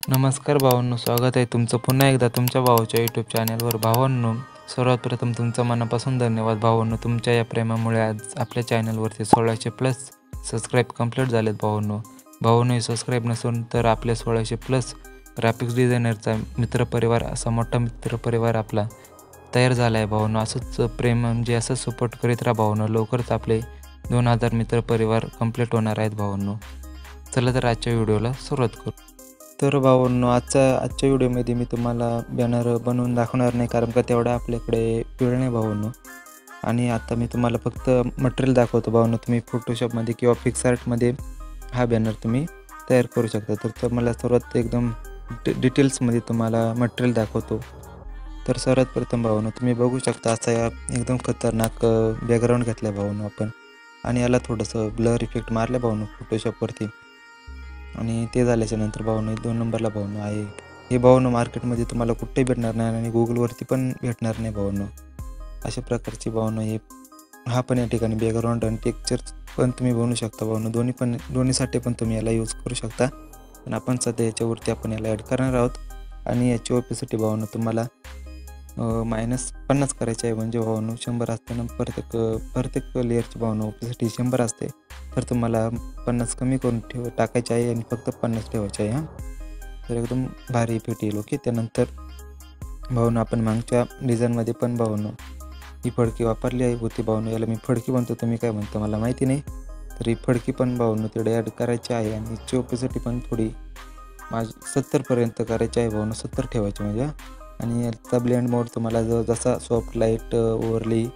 नमस्कार भावांनो, स्वागत आहे तुमचं पुन्हा एकदा तुमच्या भावाच्या यूट्यूब चॅनलवर. भावांनो, सर्वात प्रथम तुमचं मनापासून धन्यवाद भावांनो. तुमच्या या प्रेमामुळे आज आपल्या चॅनलवरती 1600+ सबस्क्राईब कंप्लीट झालेत भावांनो. हे सबस्क्राईब नसून तर आपल्या 1600+ ग्राफिक्स डिझायनरचा मित्रपरिवार, असा मोठा मित्रपरिवार आपला तयार झाला आहे भावांनो. असंच प्रेम म्हणजे असंच सपोर्ट करीत राहा भावांनो. लवकरच आपले 2000 मित्रपरिवार कंप्लीट होणार आहेत भावांनो. चला तर आजच्या व्हिडिओला सुरुवात करू. तर भावांनो, आजच्या व्हिडिओमध्ये मी तुम्हाला बॅनर बनवून दाखवणार नाही, कारण का तेवढा आपल्याकडे वेळ नाही भावांनो. आणि आता मी तुम्हाला फक्त मटेरियल दाखवतो भावांनो. तुम्ही फोटोशॉपमध्ये किंवा पिक्सआर्टमध्ये हा बॅनर तुम्ही तयार करू शकता. तर मला सर्वात एकदम डिटेल्समध्ये तुम्हाला मटेरियल दाखवतो. तर सर्वात प्रथम भावांनो, तुम्ही बघू शकता असा या एकदम खतरनाक बॅकग्राऊंड घेतला आहे भावांनो आपण. आणि याला थोडंसं ब्लर इफेक्ट मारलं भावांनो फोटोशॉपवरती. आणि ते झाल्याच्या नंतर भावांनो 2 नंबरला भावांनो आहे हे भावांनो, मार्केटमध्ये तुम्हाला कुठेही भेटणार नाही आणि गुगलवरती पण भेटणार नाही भावांनो. अशा प्रकारची भावांनो हा पण या ठिकाणी बॅकग्राऊंड आणि टेक्स्चर पण तुम्ही बनवू शकता भावांनो. दोन्हीसाठी पण तुम्ही याला यूज करू शकता. पण आपण सध्या याच्यावरती आपण याला ॲड करणार आहोत. आणि याची ओपेसिटी भावांनो तुम्हाला -50 करायची आहे. म्हणजे भावांनो 100 असताना प्रत्येक लेअरची भावांनो ओपेसिटी 100 असते. तर तुम्हाला 50 कमी करून टाकायचे आहे आणि फक्त 50 ठेवायचे आहे. तर एकदम भारी इफेक्ट येईल. ओके. त्यानंतर भावांनो आपण मागच्या डिझाईनमध्ये पण भावांनो ही फडकी वापरली होती भावांनो. याला मी फडकी म्हणतो, तुम्ही काय म्हणतो मला माहिती नाही. तर ही फडकी पण भावांनो तेवढी ॲड करायची आहे. आणि हिची ओपेसिटी पण थोडी 70पर्यंत करायची आहे भावांनो. 70 ठेवायची म्हणजे. आणि याचा ब्लेंड मोड तुम्हाला जसा सॉफ्ट लाईट, ओव्हरली,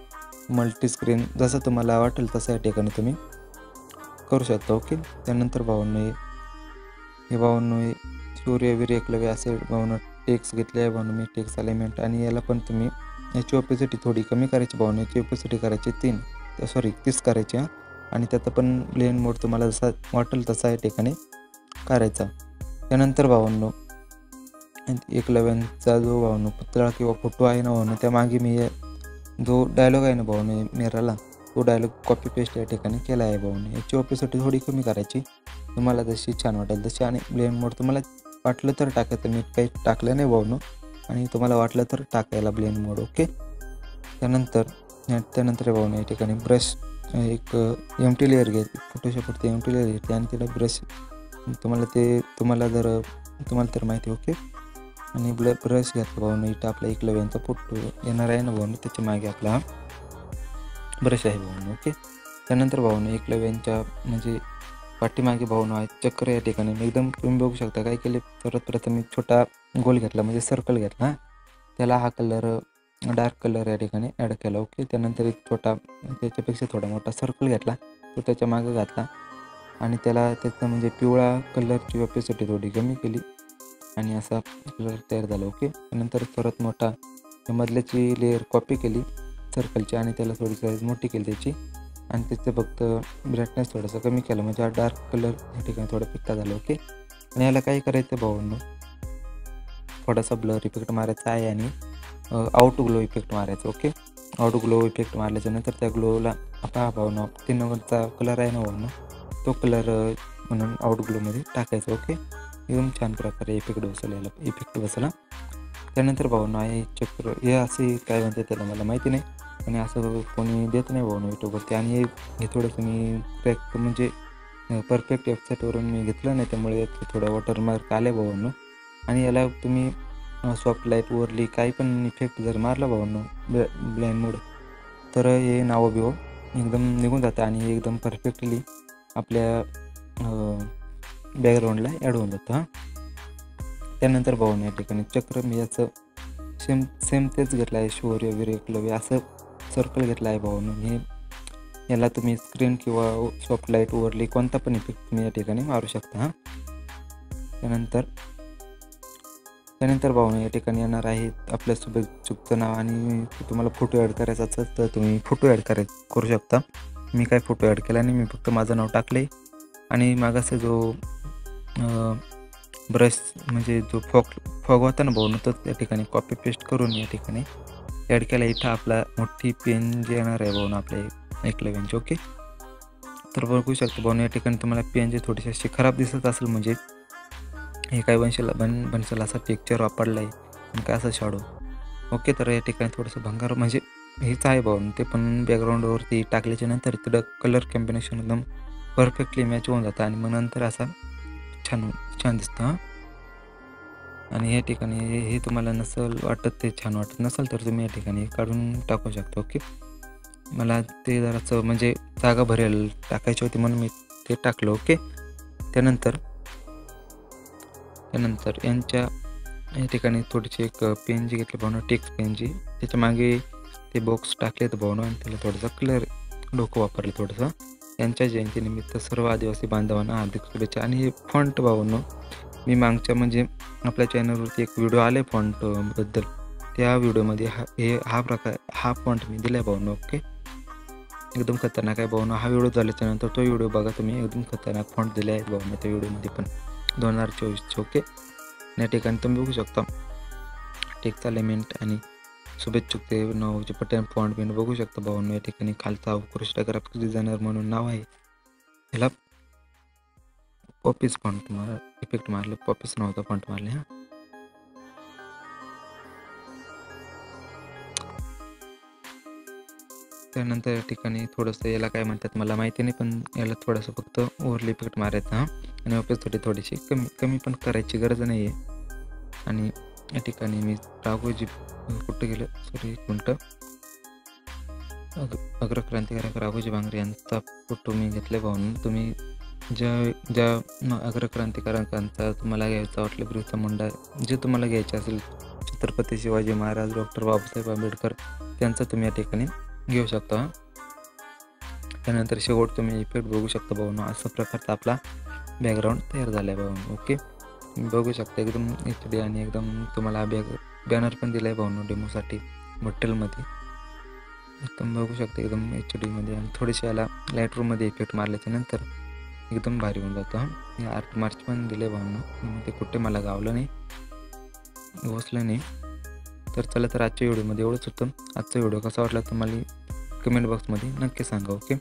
मल्टीस्क्रीन जसं तुम्हाला वाटेल तसं या ठिकाणी तुम्ही करू शकता. ओके. त्यानंतर भावांनो हे सूर्यवीर एकलव्य असे भावांनो टेक्स्ट घेतले आहे भावांनो मी, टेक्स्ट एलिमेंट. आणि याला पण तुम्ही याची ओपेसिटी थोडी कमी करायची भावांनो. याची ओपेसिटी करायची 30 करायची. आणि त्याचा पण ब्लेंड मोड तुम्हाला जसा वाटेल तसा या ठिकाणी करायचा. त्यानंतर भावांनो एकलव्यांचा जो भावांनो पुतळा किंवा फोटो आहे ना भावांनो, त्यामागे मी जो डायलॉग आहे ना भावांनो मेराला, तो डायलॉग कॉपी पेस्ट या ठिकाणी केला आहे भावांनो. याची ओपेसिटी थोडी कमी करायची तुम्हाला जशी छान वाटेल तशी. आणि ब्लेंड मोड तुम्हाला वाटलं तर टाकायचं, मी काही टाकलं नाही भावांनो. आणि तुम्हाला वाटलं तर टाकायला ब्लेंड मोड. ओके. त्यानंतर भावांनो या ठिकाणी ब्रश एक एम्प्टी लेअर घ्यायची, फोटोशॉपवरती एम्प्टी लेअर घ्यायची. आणि तिला ब्रश तुम्हाला तर माहिती. ओके. आणि ब्रश घेतला भावांनो. इथं आपला एकलव्यांचा फोटो येणार आहे ना भावांनो, त्याच्या मागे आपला हा ब्रश आहे भावांनो. ओके. त्यानंतर भावांनो एकलव्यांच्या म्हणजे पाठीमागे भावांनो आहे चक्र या ठिकाणी एकदम तुम्ही बघू शकता. काय केले, सर्वात प्रथम एक छोटा गोल घेतला म्हणजे सर्कल घेतला. त्याला हा कलर डार्क कलर या ठिकाणी ॲड केला. ओके. त्यानंतर एक छोटा त्याच्यापेक्षा थोडा मोठा सर्कल घेतला, तो त्याच्या मागे घातला. आणि त्याचा म्हणजे पिवळा कलरची ओपेसिटी थोडी कमी केली. आणि असा कलर तयार झाला. ओके. त्यानंतर परत मोठा मधल्याची लेअर कॉपी केली सर्कलची आणि त्याला थोडी साईज मोठी केली त्याची. आणि त्याचं फक्त ब्राईटनेस थोडासा कमी केला, म्हणजे हा डार्क कलर या ठिकाणी थोडा फिक्का झाला. ओके. आणि याला काय करायचं भावांनो, थोडासा ब्लर इफेक्ट मारायचा आहे आणि आउट ग्लो इफेक्ट मारायचा. ओके. आउट ग्लो इफेक्ट मारल्याच्या नंतर त्या ग्लोला आता भावांनो 3 नंबरचा कलर आहे ना भावांनो, तो कलर म्हणून आउट ग्लोमध्ये टाकायचा. ओके. एकदम छान प्रकारे इफेक्ट बसला. त्यानंतर भावांनो आहे चक्र, हे असे काय म्हणते त्याला मला माहिती नाही. आणि असं कोणी देत नाही भावांनो यूट्यूबवरती. आणि हे थोडंसं मी म्हणजे परफेक्ट वेबसाईटवरून मी घेतलं नाही, त्यामुळे थोडा वॉटरमार्क आले भावांनो. आणि याला तुम्ही सॉफ्ट लाईट, ओव्हरली काही पण इफेक्ट जर मारला भावांनो ब्लेंड मोड, तर हे नावं एकदम निघून जातं आणि हे एकदम परफेक्टली आपल्या बॅकग्राऊंडला ॲड होऊन जातं. त्यानंतर भावांनो या ठिकाणी चक्र मी याचं सेम तेच घेतलं आहे, शौर्यवीर एकलव्य असं सर्कल घेतला आहे भावांनो. याला तुम्ही स्क्रीन किंवा सॉफ्ट लाईट, ओव्हरली कोणता पण इफेक्ट तुम्ही या ठिकाणी मारू शकता. त्यानंतर भावांनो या ठिकाणी येणार आहे आपल्यासोबत चुकतं नाव. आणि तुम्हाला फोटो ॲड करायचा असेल तर तुम्ही फोटो ॲड करू शकता. मी काय फोटो ॲड केला नाही, मी फक्त माझं नाव टाकले. आणि मागाचा जो ब्रश म्हणजे जो फॉग होता ना भावांनो, तो त्या ठिकाणी कॉपी पेस्ट करून या ठिकाणी ॲड केला. इथं आपला मोठी पेन जे येणार आहे भावांनो आपल्या एकलव्यांची. ओके. तर बघू शकतो भावांनो या ठिकाणी तुम्हाला पेन जे थोडीशी अशी खराब दिसत असेल, म्हणजे हे काय बनसेल असा टेक्स्चर वापरला आहे आणि काय असं शॅडो. ओके, तर या ठिकाणी थोडंसं भंगार म्हणजे हेच आहे भाऊ, ते पण बॅकग्राऊंडवरती टाकल्याच्या नंतर तिथं कलर कॉम्बिनेशन एकदम परफेक्टली मॅच होऊन जातं आणि मग नंतर असा छान छान दिसतं हां. आणि या ठिकाणी हे तुम्हाला वाटत ते छान वाटत नसेल तर तुम्ही या ठिकाणी काढून टाकू शकता. ओके, मला ते जरासं म्हणजे जागा भरेल टाकायची होती म्हणून मी ते टाकलं. ओके, त्यानंतर यांच्या या ठिकाणी थोडीशी एक पेन जी घेतली भावना, टेक्स्ट पेन जी, त्याच्या मागे ते बॉक्स टाकलेत भावना आणि त्याला थोडासा कलर डोकं वापरलं थोडंसं. यांच्या जयंतीनिमित्त सर्व आदिवासी बांधवांना हार्दिक शुभेच्छा. आणि हे फॉन्ट भावांनो, मी मागच्या म्हणजे आपल्या चॅनलवरती एक व्हिडिओ आले फॉन्टबद्दल, त्या व्हिडिओमध्ये हा फॉन्ट मी दिला आहे भावांनो. ओके, एकदम खतरनाक आहे भावांनो. हा व्हिडिओ झाल्याच्यानंतर तो व्हिडिओ बघा तुम्ही, एकदम खतरनाक फॉन्ट दिले आहेत भावांनो त्या व्हिडिओमध्ये पण 2024चे. ओके, या ठिकाणी तुम्ही बघू शकता टेक्स्टचा एलिमेंट आणि शुभेच्छुक ते नावाचे पटन फॉन्ट बिन बघू शकता भावांनो. या ठिकाणी खालचा उत्कृष्ट ग्राफिक्स डिझायनर म्हणून नाव आहे. ह्याला पॉपीज फॉन्ट इफेक्ट मारले, पॉपीज नावाचा फॉन्ट मारले. हां, त्यानंतर या ठिकाणी थोडंसं याला काय म्हणतात मला माहिती नाही, पण याला थोडंसं फक्त ओव्हरली इफेक्ट मारायचा हां, आणि वापस थोडीशी कमी पण करायची गरज नाही आहे. आणि या ठिकाणी मी राघोजी कुठं गेलं, सॉरी एक मिनटं, अग्रक्रांतिकारक राघोजी भांगरे यांचा फोटो मी घेतले भाऊन. तुम्ही ज्या अग्रक्रांतिकारकांचा तुम्हाला घ्यायचा वाटलं, बिरसा मुंडा जे तुम्हाला घ्यायचे असेल, छत्रपती शिवाजी महाराज, डॉक्टर बाबासाहेब आंबेडकर, त्यांचा तुम्ही या ठिकाणी घेऊ शकता. त्यानंतर शेवट तुम्ही इफेक्ट बघू शकता भाऊन. अशा प्रकारचा आपला बॅकग्राऊंड तयार झाला आहे भाऊन. ओके, बघू शकता एकदम HD आणि एकदम तुम्हाला बॅनर पण दिला आहे भाऊन डेमोसाठी हॉटेलमध्ये. एकदम बघू शकता एकदम HDमध्ये आणि थोडेसे याला लाईटरूममध्ये इफेक्ट मारल्याच्या नंतर एकदम भारी होऊन जातं. हे आर्ट मार्च पण दिले भाऊन, ते कुठे मला गावलं नाही, घोसलं नाही. तर चला, तर आजच्या व्हिडिओमध्ये एवढंच होतं. आजचा व्हिडिओ कसा वाटला तुम्हाला कमेंट बॉक्समध्ये नक्की सांगा. ओके.